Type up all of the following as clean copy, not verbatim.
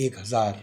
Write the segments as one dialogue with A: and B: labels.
A: 1000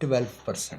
A: 12%।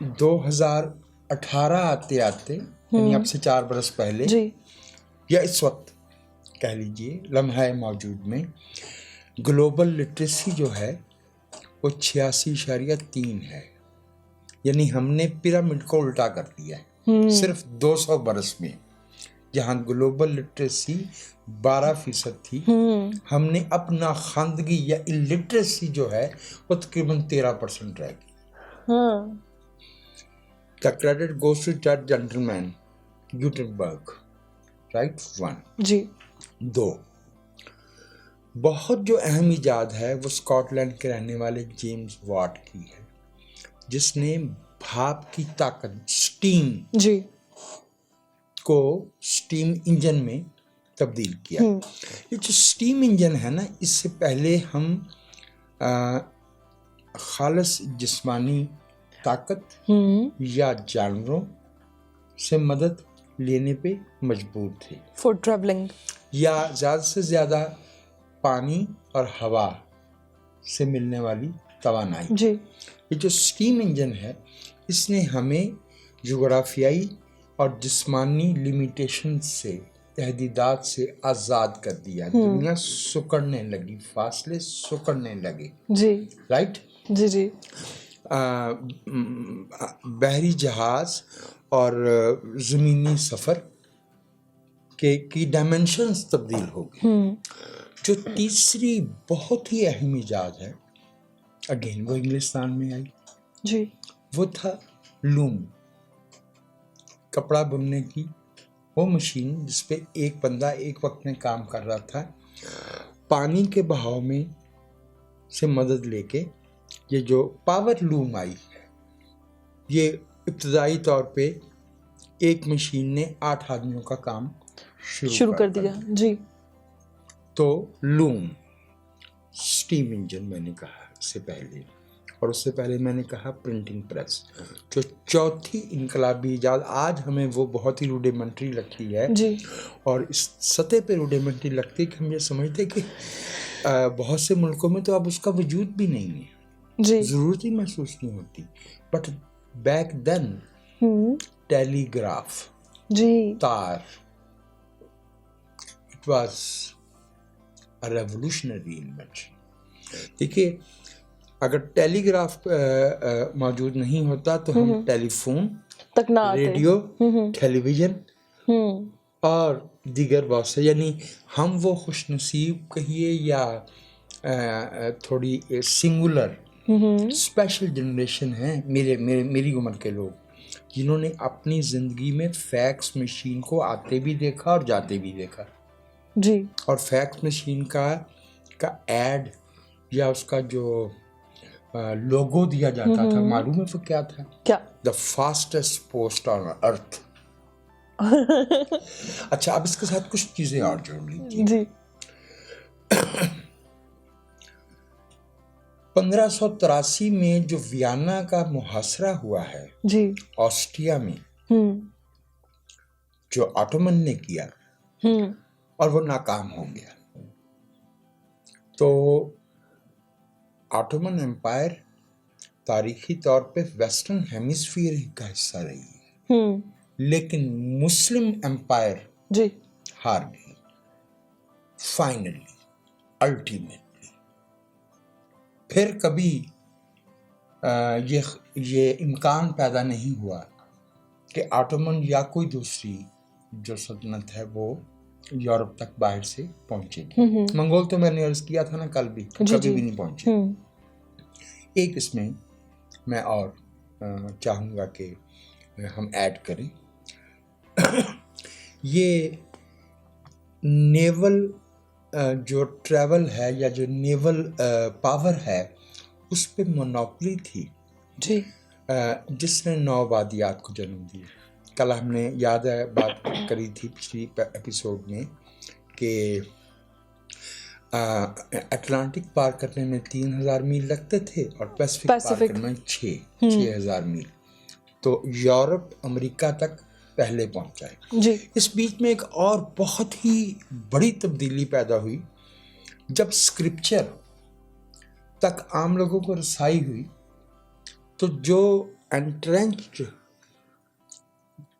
A: 2000 18 آتے آتے یعنی اب سے 4 برس پہلے
B: جی
A: یا اس وقت کہہ لیجئے لمحہ موجود میں گلوبل لٹریسی جو ہے وہ 86.3 ہے. یعنی ہم نے پیرامڈ کو الٹا کر دیا ہے صرف 200 برس میں. جہاں گلوبل لٹریسی 12% تھی ہم نے اپنا خواندگی یا الٹریسی جو ہے وہ تقریباً 13% رہ گئی. The credit goes to that gentleman Gutenberg. Right. 1.
B: جی
A: 2. بہت جو اہم ایجاد ہے وہ اسکاٹ لینڈ کے رہنے والے جیمز واٹ کی ہے جس نے بھاپ کی طاقت اسٹیم
B: جی
A: کو اسٹیم انجن میں تبدیل کیا. یہ جو اسٹیم انجن ہے نا اس سے پہلے ہم خالص جسمانی طاقت یا جانوروں سے مدد لینے پہ مجبور تھے
B: فار ٹریولنگ
A: یا زیادہ سے زیادہ پانی اور ہوا سے ملنے والی توانائی.
B: جی
A: یہ جو اسٹیم انجن ہے اس نے ہمیں جغرافیائی اور جسمانی لیمیٹیشن سے تحدیدات سے آزاد کر دیا. دنیا سکڑنے لگی, فاصلے سکڑنے لگے.
B: جی
A: رائٹ.
B: جی جی
A: بحری جہاز اور زمینی سفر کی ڈائمینشنز تبدیل ہو گئی. جو تیسری بہت ہی اہم ایجاد ہے اگین وہ انگلستان میں آئی.
B: جی
A: وہ تھا لوم, کپڑا بننے کی وہ مشین جس پہ ایک بندہ ایک وقت میں کام کر رہا تھا. پانی کے بہاؤ میں سے مدد لے کے یہ جو پاور لوم آئی ہے یہ ابتدائی طور پہ ایک مشین نے 8 آدمیوں کا کام شروع کر دیا.
B: جی
A: تو لوم, اسٹیم انجن میں نے کہا اس سے پہلے, اور اس سے پہلے میں نے کہا پرنٹنگ پریس. جو چوتھی انقلابی ایجاد آج ہمیں وہ بہت ہی روڈیمنٹری لگتی ہے
B: جی
A: اور اس سطح پہ روڈیمنٹری لگتی ہے کہ ہم یہ سمجھتے کہ بہت سے ملکوں میں تو اب اس کا وجود بھی نہیں ہے,
B: جی
A: ضرورت ہی محسوس نہیں ہوتی. But back then telegraph,
B: جی
A: تار, اٹ واز ریولوشنری انوینشن. دیکھیے اگر ٹیلی گراف موجود نہیں ہوتا تو ہم ٹیلی فون
B: تک نہ آتے,
A: ریڈیو ٹیلی ویژن اور دیگر بہت سے, یعنی ہم وہ خوش نصیب کہیے یا تھوڑی سنگولر اسپیشل جنریشن ہیں میری عمر کے لوگ جنہوں نے اپنی زندگی میں فیکس مشین کو آتے بھی دیکھا اور جاتے بھی دیکھا.
B: جی
A: اور فیکس مشین کا ایڈ یا اس کا جو لوگو دیا جاتا تھا معلوم ہے وہ کیا تھا؟
B: کیا؟
A: دا فاسٹسٹ پوسٹ آن ارتھ. اچھا اب اس کے ساتھ کچھ چیزیں اور جوڑ لیجیے.
B: جی
A: 1583 میں جو ویانا کا محاصرہ ہوا ہے
B: جی
A: آسٹریا میں جو آٹومن نے کیا اور وہ ناکام ہو گیا, تو آٹومن امپائر تاریخی طور پہ ویسٹرن ہیمیسفیئر کا حصہ رہی ہے, لیکن مسلم امپائر
B: جی
A: ہار گئی فائنلی, الٹیمیٹلی. پھر کبھی یہ امکان پیدا نہیں ہوا کہ آٹومن یا کوئی دوسری جو سلطنت ہے وہ یورپ تک باہر سے پہنچے گی. منگول تو میں نے عرض کیا تھا نا کل بھی, کبھی بھی نہیں پہنچے. ایک اس میں اور چاہوں گا کہ ہم ایڈ کریں, یہ نیول جو ٹریول ہے یا جو نیول پاور ہے اس پہ مونوپلی تھی
B: جی
A: جس نے 9 آبادیات کو جنم دیا. کل ہم نے یاد ہے بات کری تھی پچھلی ایپیسوڈ میں کہ اٹلانٹک پار کرنے میں 3000 میل لگتے تھے اور پیسفک پار کرنے میں 6000 میل. تو یورپ امریکہ تک پہلے پہنچا ہے.
B: جی
A: اس بیچ میں ایک اور بہت ہی بڑی تبدیلی پیدا ہوئی جب اسکرپچر تک عام لوگوں کو رسائی ہوئی. تو جو انٹرینچڈ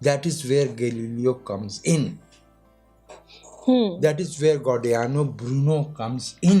A: That is where Galileo comes in. That is where Giordano Bruno comes in.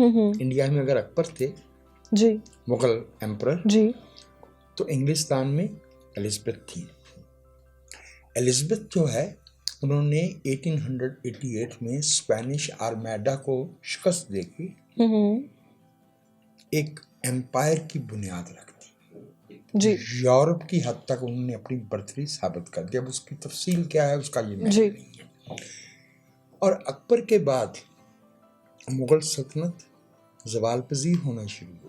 A: India میں اگر اکبر تھے
B: جی
A: مغل ایمپرر
B: جی
A: تو انگلستان میں الزبتھ تھی. الزبتھ جو ہے انہوں نے 1888 میں اسپینش آرمیڈا کو شکست دے کے ایک امپائر کی بنیاد رکھ دی.
B: جی
A: یورپ کی حد تک انہوں نے اپنی برتری ثابت کر دی. اب اس کی تفصیل کیا ہے اس کا یہ
B: جی
A: نہیں ہے. اور اکبر کے بعد مغل سلطنت زوال پذیر ہونا شروع ہو گئی.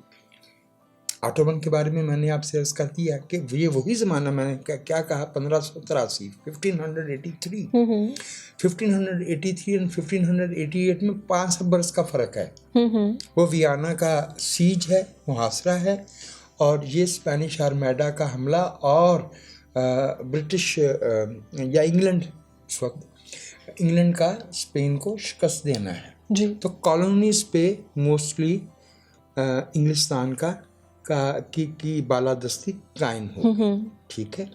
A: آٹومن کے بارے میں نے آپ سے عرض کر دیا کہ یہ وہی زمانہ میں نے کیا کہا 1583 1583 1583 اور 1588 میں 5 برس کا فرق ہے. وہ ویانا کا سیج ہے, محاصرہ ہے, اور یہ اسپینش آرمیڈا کا حملہ اور برٹش یا انگلینڈ اس وقت انگلینڈ کا اسپین کو شکست دینا ہے.
B: جی
A: تو کالونیز پہ موسٹلی انگلستان کی بالادستی قائم ہو گئی. ٹھیک ہے,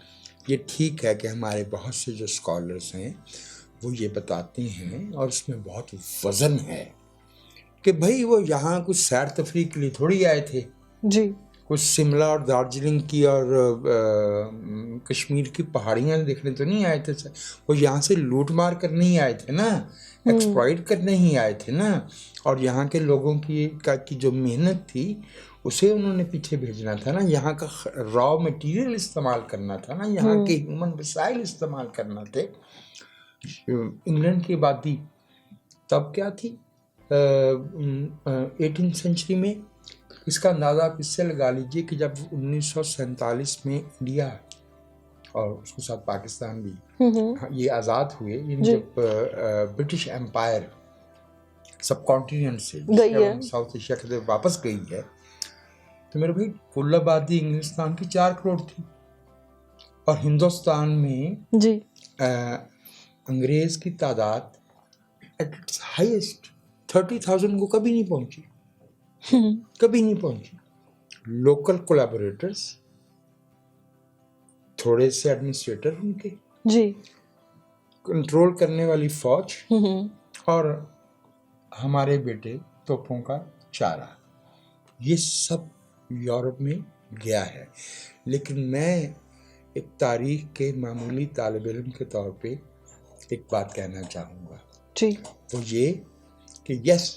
A: یہ ٹھیک ہے کہ ہمارے بہت سے جو اسکالرس ہیں وہ یہ بتاتے ہیں اور اس میں بہت وزن ہے کہ بھائی وہ یہاں کچھ سیر تفریح کے لیے تھوڑی آئے تھے,
B: جی
A: کچھ شملہ اور دارجلنگ کی اور کشمیر کی پہاڑیاں دیکھنے تو نہیں آئے تھے. وہ یہاں سے لوٹ مار کرنے ہی آئے تھے نا, ایکسپلائٹ کرنے ہی آئے تھے نا, اور یہاں کے لوگوں کی جو محنت تھی اسے انہوں نے پیچھے بھیجنا تھا نا, یہاں کا را مٹیریل استعمال کرنا تھا نا, یہاں کے ہیومن وسائل استعمال کرنا تھے. انگلینڈ کی آبادی تب کیا تھی 18 سینچری میں؟ اس کا اندازہ آپ اس سے لگا لیجئے کہ جب 1947 میں انڈیا اور اس کے ساتھ پاکستان بھی یہ آزاد ہوئے, یعنی جب برٹش امپائر سب کانٹیننٹ سے ساؤتھ ایشیا کے واپس گئی ہے, تو میرے بھائی کل آبادی انگلستان کی 4 کروڑ تھی, اور ہندوستان میں
B: جی
A: انگریز کی تعداد ایٹ اٹس ہائیسٹ 30,000 کو کبھی نہیں پہنچی, کبھی نہیں پہنچی. لوکل کولیبوریٹرز, تھوڑے سے ایڈمنسٹریٹر ان کے,
B: جی
A: کنٹرول کرنے والی فوج, اور ہمارے بیٹے توپوں کا چارہ, یہ سب یورپ میں گیا ہے. لیکن میں ایک تاریخ کے معمولی طالب علم کے طور پہ ایک بات کہنا چاہوں گا,
B: جی
A: وہ یہ کہ یس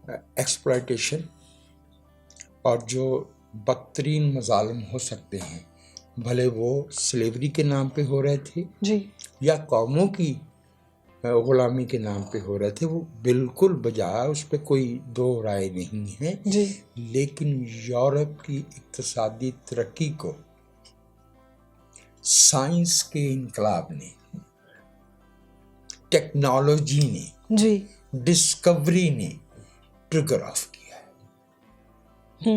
A: ایکسپلائٹیشن اور جو بدترین مظالم ہو سکتے ہیں, بھلے وہ سلیوری کے نام پہ ہو رہے تھے
B: جی
A: یا قوموں کی غلامی کے نام پہ ہو رہے تھے, وہ بالکل بجا, اس پہ کوئی دو رائے نہیں ہے.
B: جی
A: لیکن یورپ کی اقتصادی ترقی کو سائنس کے انقلاب نے, ٹیکنالوجی نے,
B: جی
A: ڈسکوری نے ٹریگر آف کیا ہے.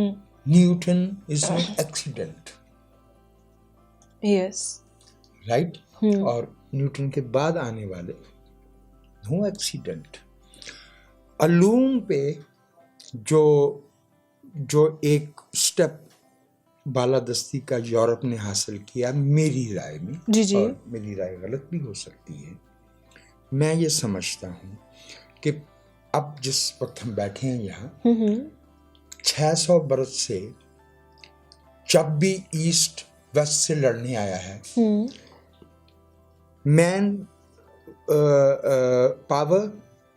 A: Newton is an accident,
B: yes
A: right, اور نیوٹن کے بعد آنے والے نو ایکسیڈنٹ. علوم پہ جو ایک سٹیپ بالادستی کا یورپ نے حاصل کیا, میری رائے میں,
B: جی
A: اور میری رائے غلط بھی ہو سکتی ہے, میں یہ سمجھتا ہوں کہ اب جس وقت ہم بیٹھے ہیں یہاں 600 برس سے جب بھی ایسٹ ویسٹ سے لڑنے آیا ہے, مین پاور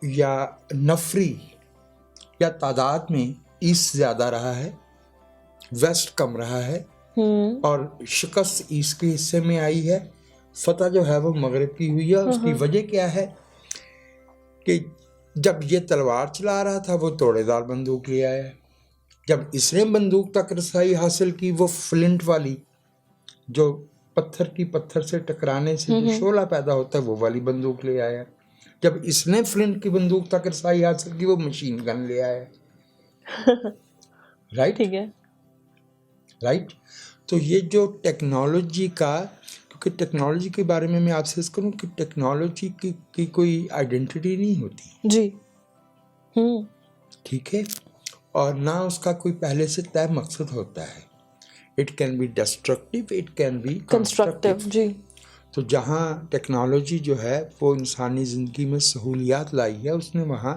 A: یا نفری یا تعداد میں ایسٹ زیادہ رہا ہے, ویسٹ کم رہا ہے, اور شکست ایسٹ کے حصے میں آئی ہے, فتح جو ہے وہ مغرب کی ہوئی ہے. اس کی وجہ کیا ہے کہ جب یہ تلوار چلا رہا تھا وہ توڑے دار بندوق لے آیا, جب اس نے بندوق تک رسائی حاصل کی وہ فلنٹ والی جو پتھر سے ٹکرانے سے جو شعلہ پیدا ہوتا ہے وہ والی بندوق لے آیا, جب اس نے فلنٹ کی بندوق تک رسائی حاصل کی وہ مشین گن لے آیا. رائٹ,
B: ٹھیک ہے,
A: رائٹ. تو یہ جو ٹیکنالوجی کا, کیونکہ ٹیکنالوجی کے بارے میں آپ سے کروں کہ ٹیکنالوجی کی کوئی آئیڈینٹی نہیں ہوتی,
B: جی
A: ٹھیک ہے, اور نہ اس کا کوئی پہلے سے طے مقصد ہوتا ہے. It can be destructive, it can be
B: constructive. جی
A: تو جہاں ٹیکنالوجی جو ہے وہ انسانی زندگی میں سہولیات لائی ہے, اس نے وہاں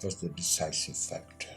A: was the decisive factor.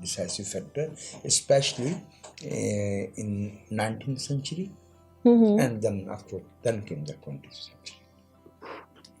A: decisive factor, especially in 19th century, and then came the 20th century.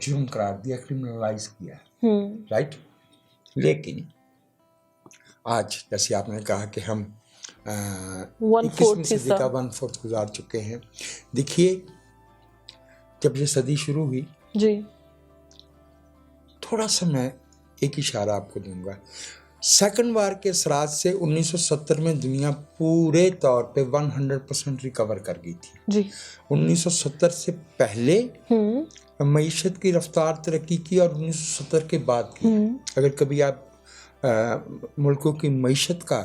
A: جرم قرار دیا, کرمنلائز کیا, رائٹ. لیکن آج جیسے آپ نے کہا کہ ہم 21ویں صدی کا 1/4 گزار چکے ہیں. دیکھیے جب یہ صدی شروع ہوئی
B: جی,
A: تھوڑا سا میں ایک اشارہ آپ کو دوں گا. سیکنڈ وار کے اثرات سے 1970 میں دنیا پورے طور پہ 100% ریکور کر گئی تھی.
B: جی,
A: 1970 سے پہلے معیشت کی رفتار ترقی کی اور 1970 کے بعد کی. اگر کبھی آپ ملکوں کی معیشت کا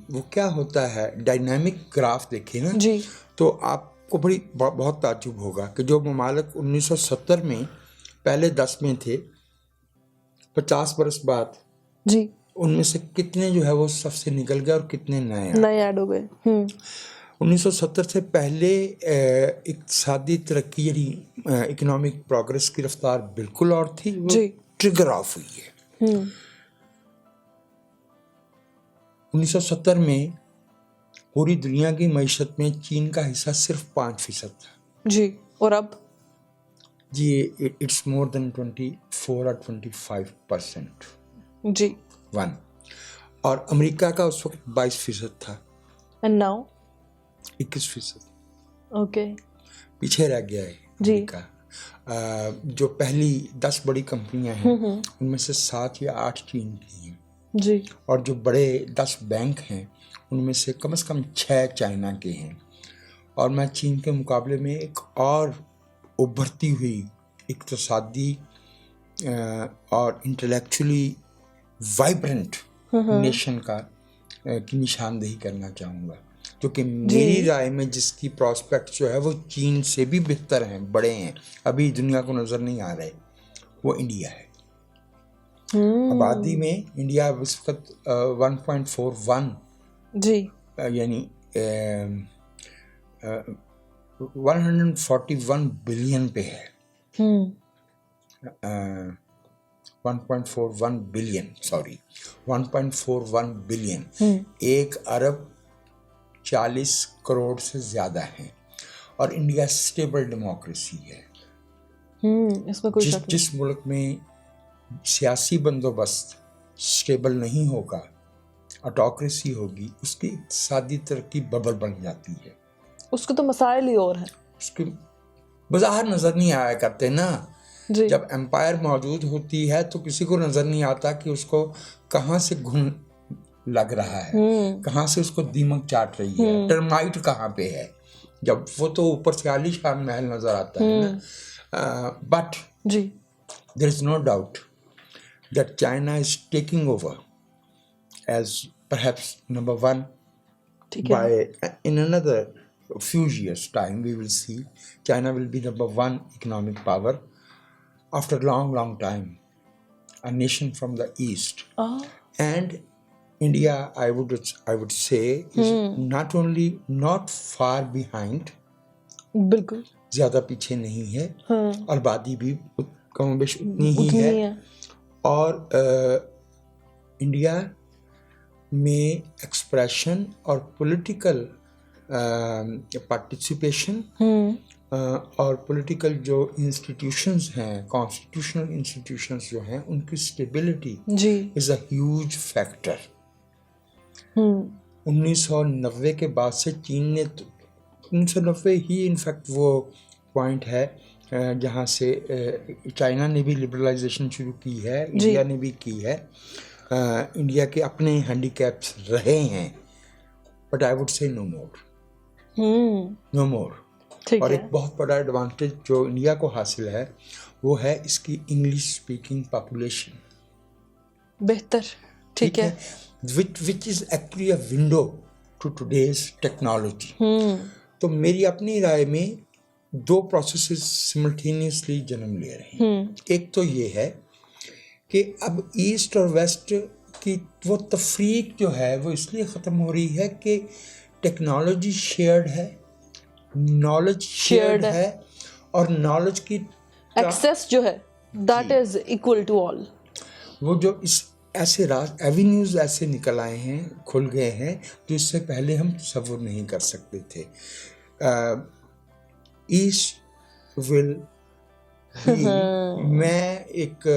A: وہ کیا ہوتا ہے ڈائنامک گراف دیکھیں نا,
B: جی,
A: تو آپ کو بہت تعجب ہوگا کہ جو ممالک 1970 میں پہلے 10 میں تھے, 50 برس بعد
B: جی,
A: ان میں سے کتنے جو ہے وہ سب سے نکل گئے اور کتنے نئے
B: ایڈ ہو گئے.
A: 1970 سے پہلے اقتصادی ترقی یعنی اکنامک پروگرس کی رفتار بالکل اور تھی, وہ ٹریگر آف ہوئی ہے. 1970 میں پوری دنیا کی معیشت میں چین کا حصہ صرف 5% تھا.
B: جی, اور اب
A: جی اٹس مور دین 24 اور 25%.
B: جی,
A: اور امریکہ کا اس وقت 22% تھا.
B: And now
A: 21%.
B: اوکے,
A: پیچھے رہ گیا ہے امریکہ. جو پہلی 10 بڑی کمپنیاں ہیں ان میں سے 7 یا 8 چین کی ہیں.
B: جی,
A: اور جو بڑے 10 بینک ہیں ان میں سے کم 6 چائنا کے ہیں. اور میں چین کے مقابلے میں ایک اور ابھرتی ہوئی اقتصادی اور انٹلیکچولی وائبرنٹ نیشن کی نشاندہی کرنا چاہوں گا, جو کہ میری رائے میں جس کی پراسپیکٹ جو ہے وہ چین سے بھی بہتر ہیں, بڑے ہیں, ابھی دنیا کو نظر نہیں آ رہے, وہ انڈیا ہے. آبادی میں انڈیا اس وقت 1.41
C: جی
A: یعنی 141 بلین پہ ہے. 1.41 بلین 1.41 بلین 1 ارب 40 کروڑ سے زیادہ ہیں. اور انڈیا سٹیبل ڈیموکریسی ہے.
C: اس میں کوئی شک نہیں.
A: جس ملک میں سیاسی بندوبست سٹیبل نہیں ہوگا, آٹوکریسی ہوگی, اس کی اقتصادی ترقی ببل بن جاتی ہے.
C: اس کے تو مسائل ہی اور ہیں.
A: اس کے بظاہر نظر نہیں آیا کرتے نا.
C: جی
A: جب امپائر موجود ہوتی ہے تو کسی کو نظر نہیں آتا کہ اس کو کہاں سے گھن لگ رہا ہے, کہاں سے اس کو دیمک چاٹ رہی ہے, ٹرمائٹ کہاں پہ ہے. جب وہ تو اوپر سے عالی شان محل نظر آتا ہے نا. بٹ
C: جی
A: there is no doubt that China is taking over as perhaps number one. By in another few years time we will see China will be number one economic power after a long time, a nation from the east. And India I would say is not only not far behind,
C: بالکل
A: زیادہ پیچھے نہیں ہے, اور آبادی بھی کم بیش اتنی ہی ہے. اور انڈیا میں ایکسپریشن اور پولیٹیکل پارٹیسپیشن اور پولیٹیکل جو انسٹیٹیوشنز ہیں, کانسٹیٹیوشنل انسٹیٹیوشنز جو ہیں, ان کی stability is a huge factor. 1990 کے بعد سے چین نے 1990 ہی انفیکٹ وہ پوائنٹ ہے جہاں سے چائنا نے بھی لبرلائزیشن شروع کی ہے, انڈیا نے بھی کی ہے. انڈیا کے اپنے ہینڈی کیپس رہے ہیں, بٹ آئی وڈ سے نو مور. اور ایک بہت بڑا ایڈوانٹیج جو انڈیا کو حاصل ہے وہ ہے اس کی انگلش اسپیکنگ پاپولیشن.
C: بہتر, ٹھیک ہے,
A: which is actually a window to today's technology. تو میری اپنی رائے میں 2 پروسیسز سملٹینیسلی جنم لے رہے ہیں. ایک تو یہ ہے کہ اب ایسٹ اور ویسٹ کی وہ تفریق جو ہے وہ اس لیے ختم ہو رہی ہے کہ ٹیکنالوجی شیئرڈ ہے, نالج شیئرڈ ہے, اور نالج کی
C: ایکسیس جو ہے that is equal to all.
A: وہ جو اس ایسے ایوینیوز ایسے نکل آئے ہیں, کھل گئے ہیں, جو اس سے پہلے ہم تصور نہیں کر سکتے تھے. ایسٹ ول میں ایک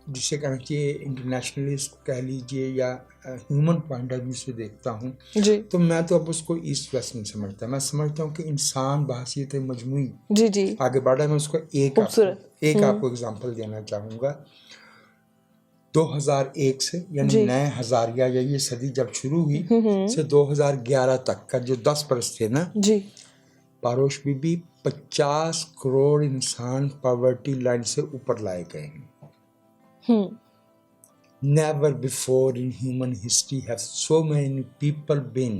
A: جسے کہنا چاہیے انٹرنیشنلسٹ کہہ لیجیے یا ہیومن پوائنٹ آف ویو سے دیکھتا ہوں
C: جی
A: تو میں تو اب اس کو ایسٹ ویسٹ نہیں سمجھتا. میں سمجھتا ہوں کہ انسان بحیثیت مجموعی
C: جی جی
A: آگے بڑھا ہے. میں اس کو ایک آپ کو اگزامپل دینا چاہوں گا. 2001 سے یعنی نئے ہزاریہ یا یہ صدی جب شروع ہوئی سے 2011 تک کا جو 10 برس تھے نا,
C: جی
A: پاروش بی بی 50 کروڑ انسان پاورٹی لائن سے اوپر لائے گئے ہیں. Never before in human history have so many people been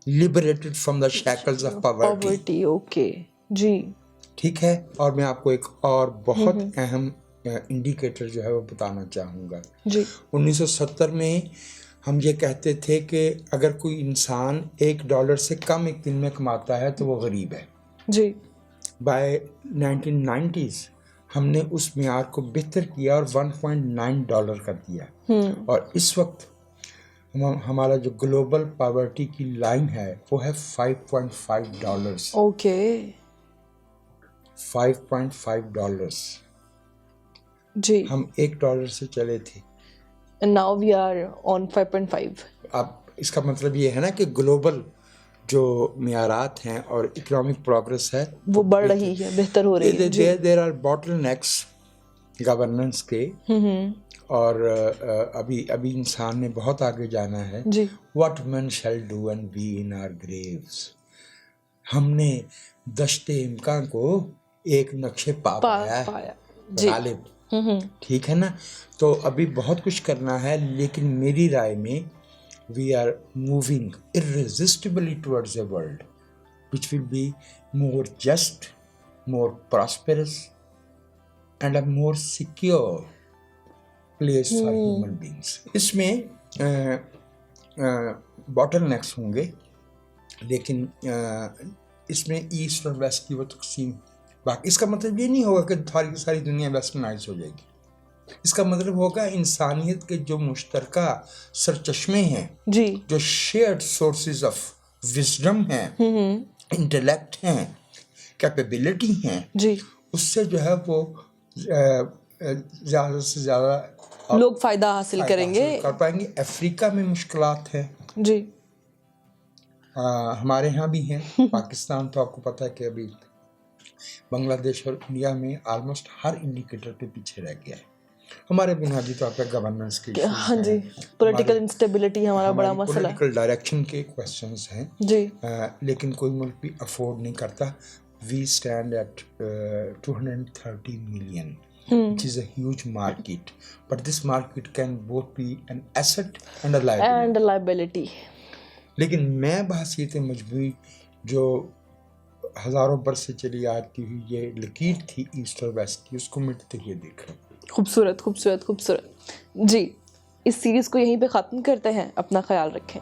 A: liberated from the shackles of poverty.
C: Okay جی
A: ٹھیک ہے. اور میں آپ کو ایک اور بہت اہم انڈیکیٹر جو ہے وہ بتانا چاہوں گا.
C: جی
A: 1970 میں ہم یہ کہتے تھے کہ اگر کوئی انسان $1 سے کم ایک دن میں کماتا ہے تو وہ غریب ہے.
C: جی
A: بائی 1990s ہم نے اس معیار کو بہتر کیا اور $1.9 کر دیا. اور اس وقت ہمارا جو گلوبل پاورٹی کی لائن ہے وہ ہے $5.5.
C: اوکے
A: $5.5.
C: جی
A: ہم $1 سے چلے تھے.
C: Now we are on 5.5.
A: اب اس کا مطلب یہ ہے نا کہ گلوبل جو معیارات ہیں اور اکنامک پروگرس ہے
C: وہ بڑھ رہی ہے, بہتر ہو رہی ہے.
A: There are bottlenecks governance کے, اور ابھی انسان نے بہت آگے جانا ہے.
C: جی
A: what man shall do and be in our graves. ہم نے دشت امکان کو ایک نقشے پایا غالب. ٹھیک ہے نا. تو ابھی بہت کچھ کرنا ہے, لیکن میری رائے میں we are moving irresistibly towards a world which will be more just, more prosperous and a more secure place for human beings. اس میں باٹل نیکس ہوں گے, لیکن اس میں ایسٹ اور ویسٹ کی وہ تقسیم. باقی اس کا مطلب یہ نہیں ہوگا کہ ساری دنیا ویسٹرنائز ہو جائے گی. اس کا مطلب ہوگا انسانیت کے جو مشترکہ سرچشمے ہیں,
C: جی
A: جو شیئرڈ سورسز آف وزڈم ہیں, انٹلیکٹ ہیں, کیپیبلٹی ہیں,
C: جی
A: اس سے جو ہے وہ زیادہ سے زیادہ
C: لوگ فائدہ حاصل کریں گے,
A: کر پائیں گے. افریقہ میں مشکلات ہیں,
C: جی
A: ہمارے ہاں بھی ہیں. پاکستان تو آپ کو پتہ ہے کہ ابھی بنگلہ دیش اور انڈیا میں آلموسٹ ہر انڈیکیٹر کے پیچھے رہ گیا ہے. ہمارے بنیادی طور پہ گورننس کے
C: ہاں جی, پولیٹیکل انسٹیبلٹی ہمارا بڑا مسئلہ,
A: پولیٹیکل ڈائریکشن کے کویسچنز ہیں.
C: جی
A: لیکن کوئی ملک بھی افورڈ نہیں کرتا. We stand at 230 million, which is a huge market, but this market can both be an asset and a liability.
C: and liability.
A: لیکن میں بحیثیت مجموعی جو ہزاروں برس سے چلی آتی ہوئی یہ لکیر تھی ایسٹ اور ویسٹ کی, اس کو مٹتے ہوئے دیکھ رہا ہوں.
C: خوبصورت خوبصورت خوبصورت. جی اس سیریز کو یہیں پہ ختم کرتے ہیں. اپنا خیال رکھیں.